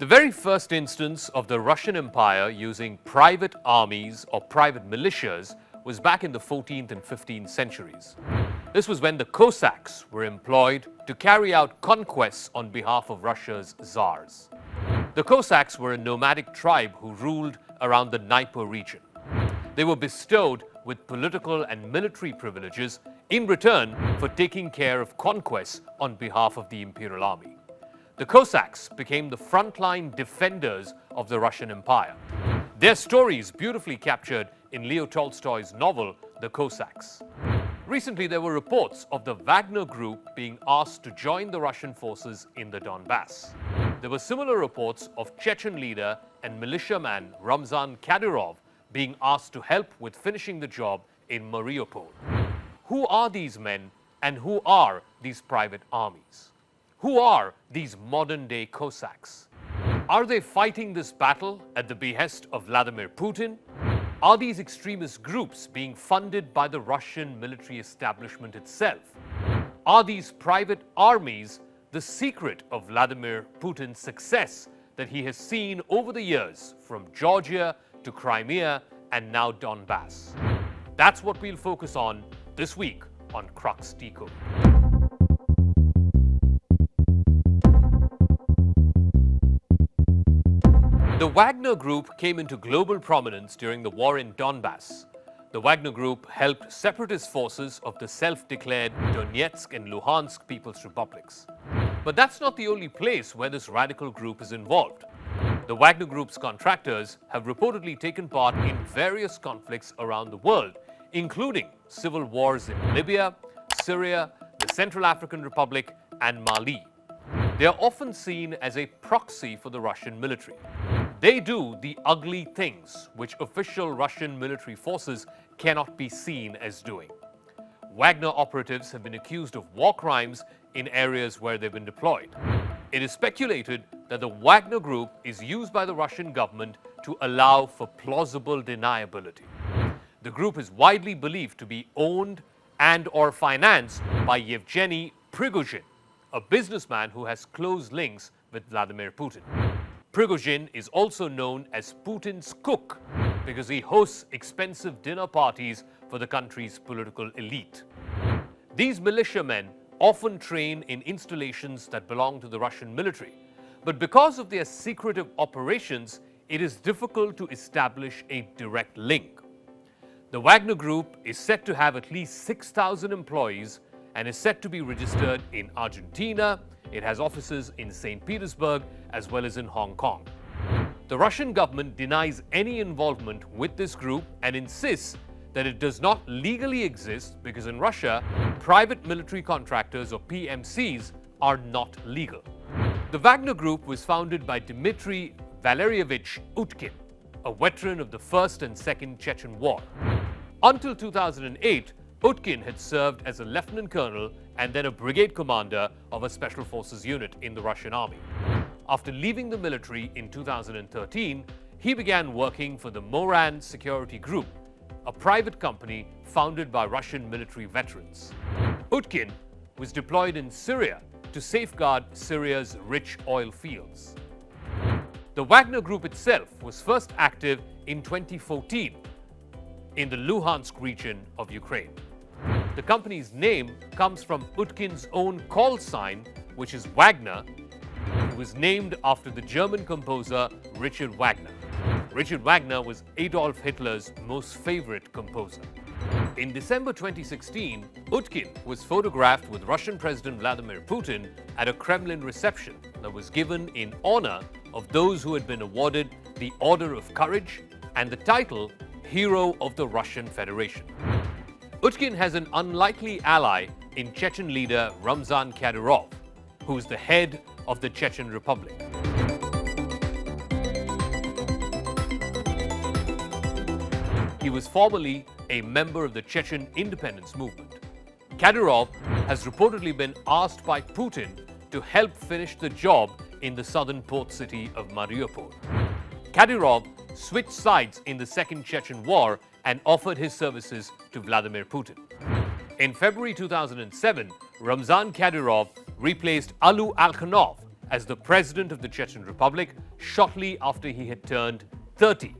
The very first instance of the Russian Empire using private armies or private militias was back in the 14th and 15th centuries. This was when the Cossacks were employed to carry out conquests on behalf of Russia's Tsars. The Cossacks were a nomadic tribe who ruled around the Dnieper region. They were bestowed with political and military privileges in return for taking care of conquests on behalf of the imperial army. The Cossacks became the frontline defenders of the Russian Empire. Their story is beautifully captured in Leo Tolstoy's novel, The Cossacks. Recently, there were reports of the Wagner group being asked to join the Russian forces in the Donbass. There were similar reports of Chechen leader and militiaman Ramzan Kadyrov being asked to help with finishing the job in Mariupol. Who are these men and who are these private armies? Who are these modern-day Cossacks? Are they fighting this battle at the behest of Vladimir Putin? Are these extremist groups being funded by the Russian military establishment itself? Are these private armies the secret of Vladimir Putin's success that he has seen over the years from Georgia to Crimea and now Donbass? That's what we'll focus on this week on Crux DeCode. The Wagner Group came into global prominence during the war in Donbass. The Wagner Group helped separatist forces of the self-declared Donetsk and Luhansk People's Republics. But that's not the only place where this radical group is involved. The Wagner Group's contractors have reportedly taken part in various conflicts around the world, including civil wars in Libya, Syria, the Central African Republic, and Mali. They are often seen as a proxy for the Russian military. They do the ugly things which official Russian military forces cannot be seen as doing. Wagner operatives have been accused of war crimes in areas where they've been deployed. It is speculated that the Wagner Group is used by the Russian government to allow for plausible deniability. The group is widely believed to be owned and/or financed by Yevgeny Prigozhin, a businessman who has close links with Vladimir Putin. Prigozhin is also known as Putin's cook because he hosts expensive dinner parties for the country's political elite. These militiamen often train in installations that belong to the Russian military, but because of their secretive operations, it is difficult to establish a direct link. The Wagner Group is said to have at least 6,000 employees and is said to be registered in Argentina. It has offices in St. Petersburg as well as in Hong Kong. The Russian government denies any involvement with this group and insists that it does not legally exist because in Russia, private military contractors or PMCs are not legal. The Wagner Group was founded by Dmitry Valerievich Utkin, a veteran of the First and Second Chechen War. Until 2008, Utkin had served as a lieutenant colonel and then a brigade commander of a special forces unit in the Russian army. After leaving the military in 2013, he began working for the Moran Security Group, a private company founded by Russian military veterans. Utkin was deployed in Syria to safeguard Syria's rich oil fields. The Wagner Group itself was first active in 2014 in the Luhansk region of Ukraine. The company's name comes from Utkin's own call sign, which is Wagner. It was named after the German composer Richard Wagner. Richard Wagner was Adolf Hitler's most favorite composer. In December 2016, Utkin was photographed with Russian President Vladimir Putin at a Kremlin reception that was given in honor of those who had been awarded the Order of Courage and the title Hero of the Russian Federation. Utkin has an unlikely ally in Chechen leader Ramzan Kadyrov, who is the head of the Chechen Republic. He was formerly a member of the Chechen independence movement. Kadyrov has reportedly been asked by Putin to help finish the job in the southern port city of Mariupol. Kadyrov switched sides in the Second Chechen War and offered his services to Vladimir Putin. In February 2007, Ramzan Kadyrov replaced Alu Alkhanov as the president of the Chechen Republic shortly after he had turned 30.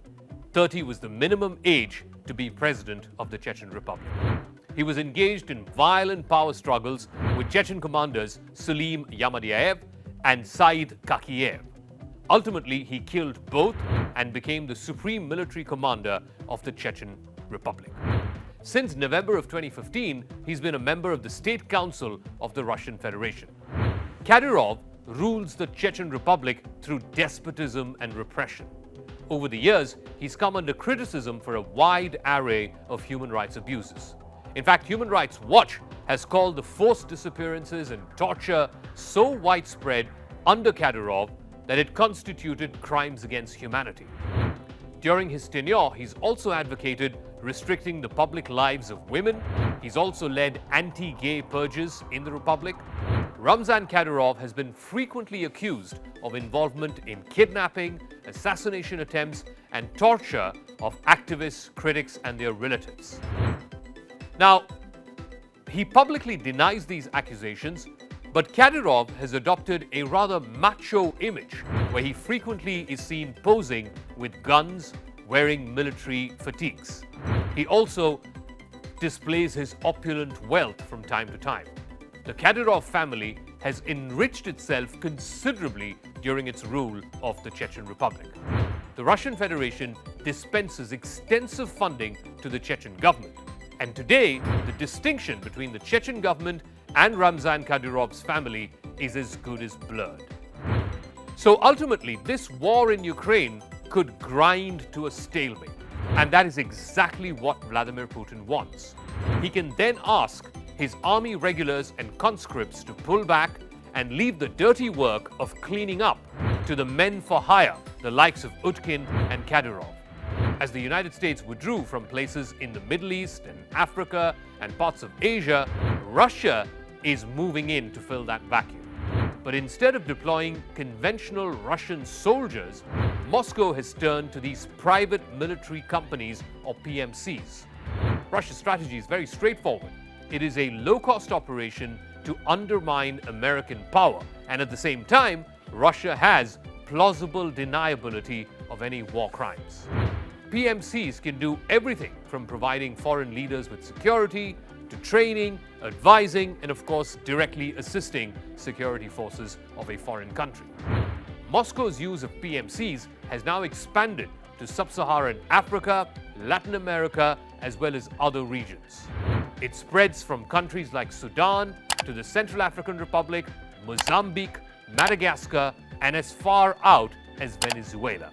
30 was the minimum age to be president of the Chechen Republic. He was engaged in violent power struggles with Chechen commanders Sulim Yamadyaev and Said Kakiev. Ultimately, he killed both and became the supreme military commander of the Chechen Republic. Since November of 2015, he's been a member of the State Council of the Russian Federation. Kadyrov rules the Chechen Republic through despotism and repression. Over the years, he's come under criticism for a wide array of human rights abuses. In fact, Human Rights Watch has called the forced disappearances and torture so widespread under Kadyrov that it constituted crimes against humanity. During his tenure, he's also advocated restricting the public lives of women. He's also led anti-gay purges in the Republic. Ramzan Kadyrov has been frequently accused of involvement in kidnapping, assassination attempts, and torture of activists, critics, and their relatives. Now, he publicly denies these accusations, but Kadyrov has adopted a rather macho image where he frequently is seen posing with guns, wearing military fatigues. He also displays his opulent wealth from time to time. The Kadyrov family has enriched itself considerably during its rule of the Chechen Republic. The Russian Federation dispenses extensive funding to the Chechen government. And today, the distinction between the Chechen government and Ramzan Kadyrov's family is as good as blurred. So ultimately, this war in Ukraine could grind to a stalemate. And that is exactly what Vladimir Putin wants. He can then ask his army regulars and conscripts to pull back and leave the dirty work of cleaning up to the men for hire, the likes of Utkin and Kadyrov. As the United States withdrew from places in the Middle East and Africa and parts of Asia, Russia is moving in to fill that vacuum. But instead of deploying conventional Russian soldiers, Moscow has turned to these private military companies or PMCs. Russia's strategy is very straightforward. It is a low-cost operation to undermine American power, and at the same time, Russia has plausible deniability of any war crimes. PMCs can do everything from providing foreign leaders with security, to training, advising, and of course, directly assisting security forces of a foreign country. Moscow's use of PMCs has now expanded to sub-Saharan Africa, Latin America, as well as other regions. It spreads from countries like Sudan to the Central African Republic, Mozambique, Madagascar, and as far out as Venezuela.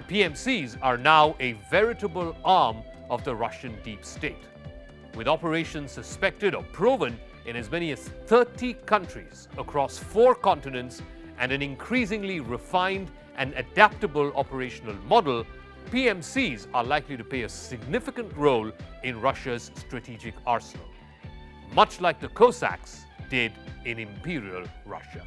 PMCs are now a veritable arm of the Russian deep state, with operations suspected or proven in as many as 30 countries across 4 continents and an increasingly refined and adaptable operational model. PMCs are likely to play a significant role in Russia's strategic arsenal, much like the Cossacks did in Imperial Russia.